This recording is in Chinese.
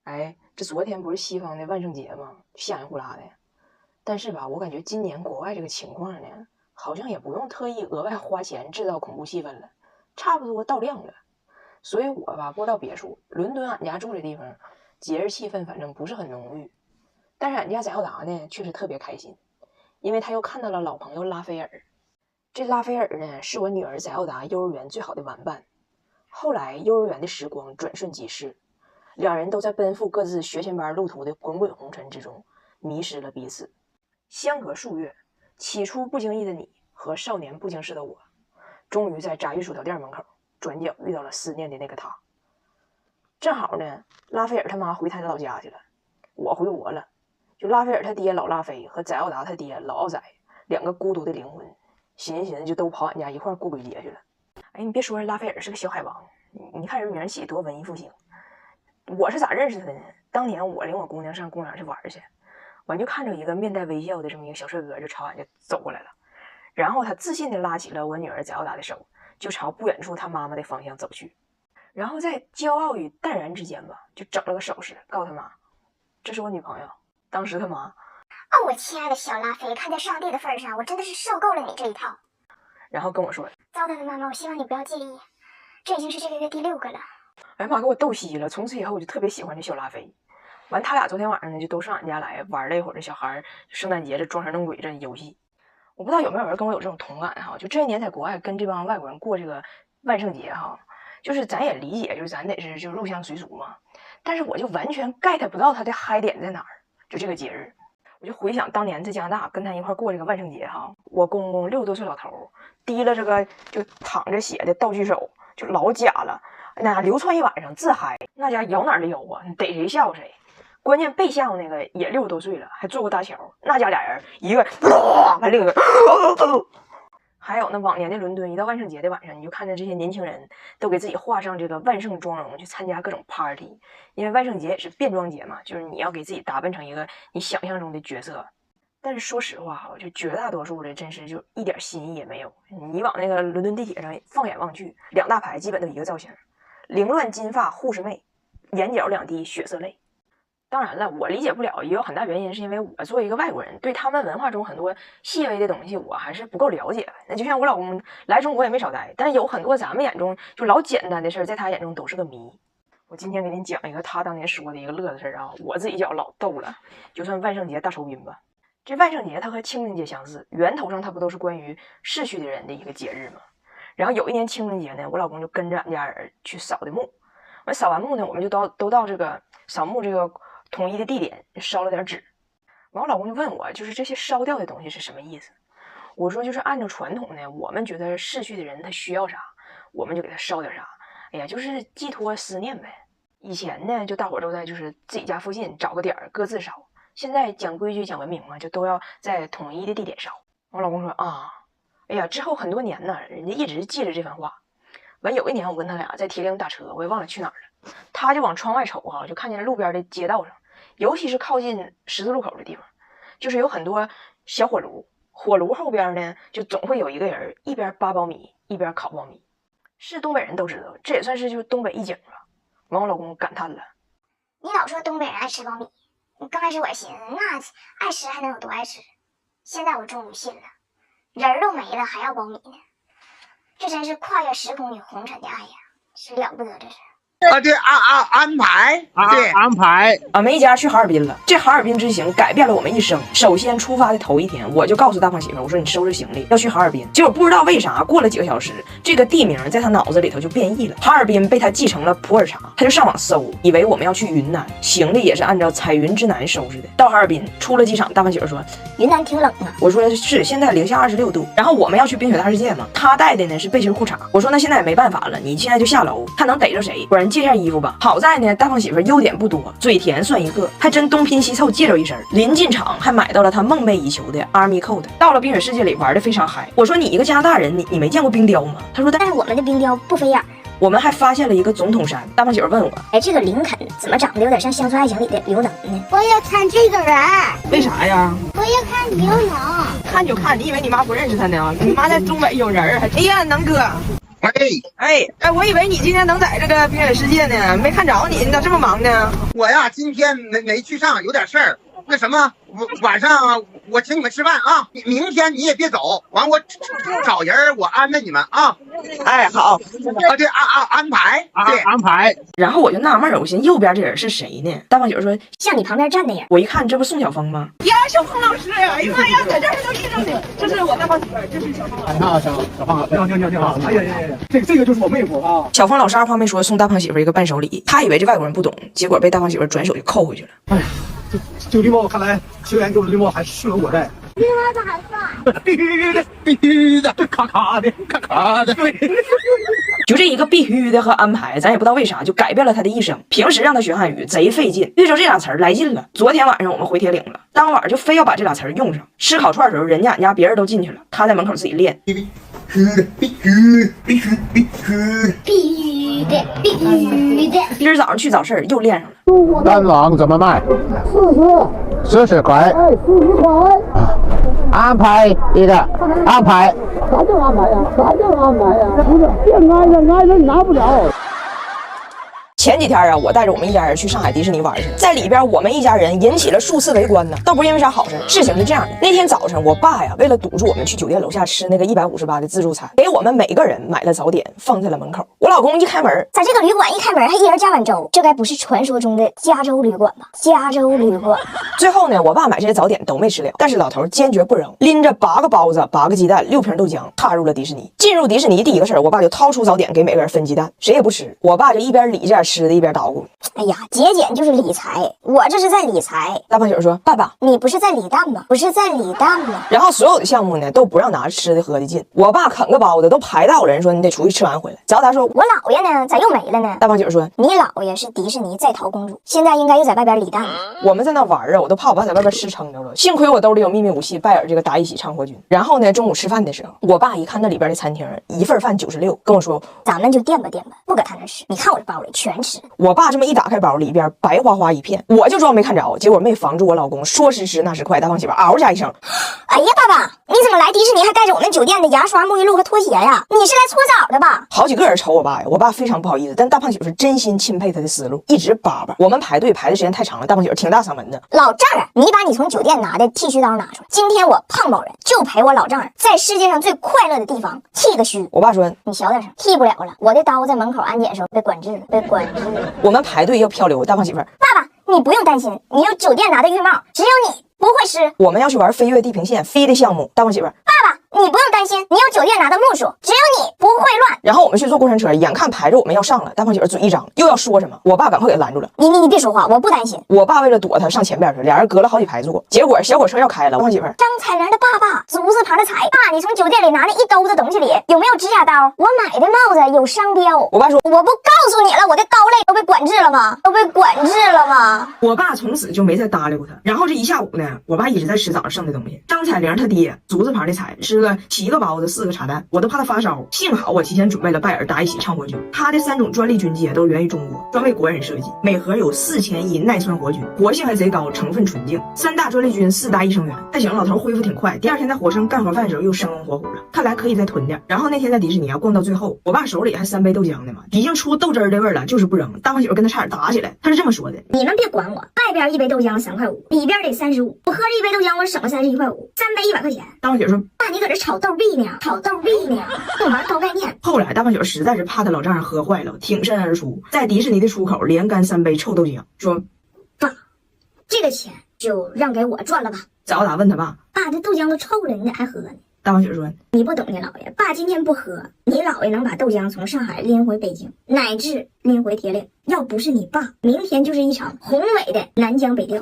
哎，这昨天不是西方的万圣节吗？吓人呼啦的。但是吧，我感觉今年国外这个情况呢，好像也不用特意额外花钱制造恐怖气氛了，差不多到量了。所以我吧，不知道别处，伦敦俺家住的地方，节日气氛反正不是很浓郁。但是俺家翟耀达呢，却是特别开心，因为他又看到了老朋友拉斐尔。这拉斐尔呢，是我女儿翟耀达幼儿园最好的玩伴。后来幼儿园的时光转瞬即逝，两人都在奔赴各自学前班路途的滚滚红尘之中，迷失了彼此。相隔数月，起初不经意的你和少年不经事的我，终于在炸鱼薯条店门口转角遇到了思念的那个他。正好呢，拉斐尔他妈回他老家去了，我回国了。就拉斐尔他爹老拉菲和翟耀达他爹老奥翟两个孤独的灵魂，寻思就都跑俺家一块过鬼节去了。哎，你别说，拉斐尔是个小海王，你看人名起多文艺复兴。我是咋认识他的呢？当年我领我姑娘上公园去玩去，完就看着一个面带微笑的这么一个小帅哥就朝俺家走过来了，然后他自信地拉起了我女儿翟耀达的手，就朝不远处他妈妈的方向走去，然后在骄傲与淡然之间吧，就整了个手势告诉他妈，这是我女朋友。当时他妈，哦，我亲爱的小拉菲，看在上帝的份上，我真的是受够了你这一套。然后跟我说，糟蹋的妈妈，我希望你不要介意，这已经是这个月第6个了。哎呀妈，给我逗稀了。从此以后我就特别喜欢这小拉菲。完，他俩昨天晚上呢就都上俺家来玩了一会儿，这小孩圣诞节这装神弄鬼这游戏。我不知道有没有人跟我有这种同感哈？就这一年在国外跟这帮外国人过这个万圣节哈，就是咱也理解，就是咱得是就入乡随俗嘛，但是我就完全 get 不到他的嗨点在哪儿。就这个节日，我就回想当年在加拿大跟他一块过这个万圣节哈，我公公60多岁老头提了这个就淌着血的道具手，就老假了，那流窜一晚上自嗨，那家摇哪儿的摇啊，逮谁吓唬谁。关键被吓唬那个也60多岁了，还坐过大桥，那家俩人一个完另一个还有那往年的伦敦，一到万圣节的晚上，你就看着这些年轻人都给自己画上这个万圣妆容去参加各种 party， 因为万圣节也是变装节嘛，就是你要给自己打扮成一个你想象中的角色。但是说实话，就绝大多数的真是就一点新意也没有。你往那个伦敦地铁上放眼望去，两大排基本都一个造型，凌乱金发护士妹，眼角2滴血色泪。当然了，我理解不了，也有很大原因是因为我作为一个外国人，对他们文化中很多细微的东西我还是不够了解。那就像我老公来中国也没少待，但是有很多咱们眼中就老简单的事，在他眼中都是个谜。我今天给您讲一个他当年说的一个乐的事啊，我自己觉得老逗了，就算万圣节大酬宾吧。这万圣节它和清明节相似，源头上它不都是关于逝去的人的一个节日吗？然后有一年清明节呢，我老公就跟着俺家人去扫的墓，完扫完墓呢，我们就都到这个扫墓这个统一的地点烧了点纸。完我老公就问我，就是这些烧掉的东西是什么意思？我说就是按照传统呢，我们觉得逝去的人他需要啥，我们就给他烧点啥。哎呀，就是寄托思念呗。以前呢，就大伙都在就是自己家附近找个点儿各自烧，现在讲规矩讲文明嘛，就都要在统一的地点烧。我老公说啊，哎呀，之后很多年呢，人家一直记着这番话。完有一年我跟他俩在铁岭打车，我也忘了去哪儿了，他就往窗外瞅就看见路边的街道上，尤其是靠近十字路口的地方，就是有很多小火炉，火炉后边呢就总会有一个人一边扒苞米一边烤苞米。是东北人都知道，这也算是就东北一景了。完我老公感叹了，你老说东北人爱吃苞米，刚开始我也寻思那爱吃还能有多爱吃，现在我终于信了，人都没了还要苞米呢，这真是跨越时空的红尘的爱呀，是了不得这是。这安排，对安排。俺们一家去哈尔滨了，这哈尔滨之行改变了我们一生。首先出发的头一天，我就告诉大胖媳妇，我说你收拾行李要去哈尔滨。结果不知道为啥，过了几个小时，这个地名在他脑子里头就变异了，哈尔滨被他记成了普洱茶。他就上网搜，以为我们要去云南，行李也是按照彩云之南收拾的。到哈尔滨出了机场，大胖媳妇说云南挺冷啊。我说是，现在零下26度。然后我们要去冰雪大世界嘛，他带的呢是背心裤衩。我说那现在也没办法了，你现在就下楼，看能逮着谁，不然借件衣服吧。好在呢，大胖媳妇优点不多，嘴甜算一个，还真东拼西凑借着一身。临进场还买到了他梦寐以求的 Army Coat。到了冰雪世界里玩的非常嗨。我说你一个加拿大人，你没见过冰雕吗？他说但是我们的冰雕不飞眼。我们还发现了一个总统山。大胖媳妇问我，哎，这个林肯怎么长得有点像《乡村爱情》里的刘能呢？我要看这个人，为啥呀？我要看刘能。看就看，你以为你妈不认识他呢？你妈在东北有人儿。哎呀，能哥，哎，我以为你今天能在这个冰雪世界呢，没看着你，你咋这么忙呢？我呀，今天没去上，有点事儿。那什么，晚上我请你们吃饭啊！明天你也别走，完我找人，我安排你们啊。哎，好啊，对，安排，对，安排。然后我就纳闷儿，我寻思右边这人是谁呢？大胖姐说像你旁边站的人，我一看，这不宋晓峰吗？呀，小峰老师！哎呀妈呀，在这儿都遇上你！这是我大胖媳妇儿，这是小峰老师。你看啊，小胖，你好！哎呀，这个就是我妹夫啊。小峰老师二话没说送大胖媳妇儿一个伴手礼，他以为这外国人不懂，结果被大胖媳妇儿转手就扣回去了。哎呀，这绿帽看来球员给我的绿帽还适合我戴。绿帽子好帅，必须的，咔咔的，对。就这一个必须的和安排，咱也不知道为啥就改变了他的一生。平时让他学汉语贼费劲，遇着这俩词儿来劲了。昨天晚上我们回铁岭了，当晚就非要把这俩词儿用上。吃烤串的时候，人家俺家别人都进去了，他在门口自己练。必须的。今儿早上去早市又练上了。单王怎么卖？40块。哎，40块。安排你的，安排。啥叫安排呀？不是变挨着你拿不了。前几天啊，我带着我们一家人去上海迪士尼玩去了，在里边我们一家人引起了数次围观呢，倒不是因为啥好事。事情是这样的，那天早晨我爸呀，为了堵住我们去酒店楼下吃那个158的自助餐，给我们每个人买了早点，放在了门口。我老公一开门，在这个旅馆一开门还一人加碗粥，这该不是传说中的加州旅馆吧？加州旅馆。最后呢，我爸买这些早点都没吃了，但是老头坚决不扔，拎着8个包子、8个鸡蛋、6瓶豆浆，踏入了迪士尼。进入迪士尼第一个事儿，我爸就掏出早点给每个人分鸡蛋，谁也不吃。我爸就一边理这吃的，一边捣鼓。哎呀，节俭就是理财，我这是在理财。大胖姐说：“爸爸，你不是在理蛋吗？不是在理蛋吗？”然后所有的项目呢都不让拿吃的喝的进。我爸啃个包子都排到了，人说你得出去吃完回来。早达说：“我姥爷呢？咋又没了呢？”大胖姐说：“你姥爷是迪士尼在逃公主，现在应该又在外边理蛋了。”我们在那玩啊，我都怕我爸在外边吃撑着了。幸亏我兜里有秘密武器拜耳这个达一喜唱活菌。然后呢，中午吃饭的时候，我爸一看那里边的餐厅，一份饭96，跟我说：“咱们就垫吧，不搁他那吃。你看我这包里全吃。”我爸这么一打开包，里边白花花一片，我就装没看着，结果没防住我老公说时迟那时快，大胖媳妇嗷家一声：“哎呀，爸爸，你怎么来迪士尼还带着我们酒店的牙刷、沐浴露和拖鞋呀？你是来搓澡的吧？”好几个人瞅我爸呀，我爸非常不好意思，但大胖媳妇是真心钦佩他的思路，一直叭叭。我们排队排的时间太长了，大胖媳妇挺大嗓门的：“老丈人，你把你从酒店拿的剃须刀拿出来，今天我胖某人就陪我老丈人在世界上最快乐的地方剃个须。”我爸说：“你小点声，剃不了了，我的刀在门口安检时候被管制了。”我们排队要漂流，大胖媳妇：“爸爸，你不用担心，你有酒店拿的浴帽，只有你不会湿。”我们要去玩飞越地平线飞的项目，大胖媳妇：“爸爸，你不用担心，你有酒店拿的木梳，只有你不会乱。”然后我们去坐过山车，眼看排着我们要上了，大胖媳妇嘴一张，又要说什么，我爸赶快给拦住了：“你别说话，我不担心。”我爸为了躲他上前边去，俩人隔了好几排坐，结果小火车要开了，大胖媳妇：“张彩玲的爸爸，足字旁的彩，爸，你从酒店里拿那一兜子东西里有没有指甲刀？我买的帽子有商标。”我爸说：“我不告诉你了，我的刀类都被管制了吗？我爸从此就没再搭理过他。然后这一下午呢，我爸一直在吃早上剩的东西。张彩玲他爹足字旁的彩吃了7个包子4个茶蛋，我都怕他发烧。幸好我提前准备了拜耳达一喜唱活菌，他的3种专利菌剂都源于中国，专为国人设计，每盒有4000亿耐酸活菌，活性还贼高，成分纯净，3大专利菌4大益生元。还行，老头恢复挺快，第2天在火车上干活饭的时候又生龙活虎了，看来可以再囤点。然后那天在迪士尼啊逛到最后，我爸手里还3杯豆浆呢嘛，已经出豆汁儿的味儿了，就是不扔。大胖媳妇跟他差点打起来，他是这么说的：“你们别管我，外边1杯豆浆3块5，里边得35，我喝这1杯豆浆我省了31块5，3杯100块钱。”大胖媳妇说：“爸，你搁这炒豆币呢？跟我玩高概念。”后来大胖媳妇实在是怕他老丈人喝坏了，挺身而出，在迪士尼的出口连干3杯臭豆浆，说：“爸，这个钱就让给我赚了吧。”早打问他爸：“爸，这豆浆都臭了，你咋还喝呢？”大胖媳妇说：“你不懂你姥爷，爸今天不喝，你姥爷能把豆浆从上海拎回北京，乃至拎回铁岭。要不是你爸，明天就是一场宏伟的南疆北调。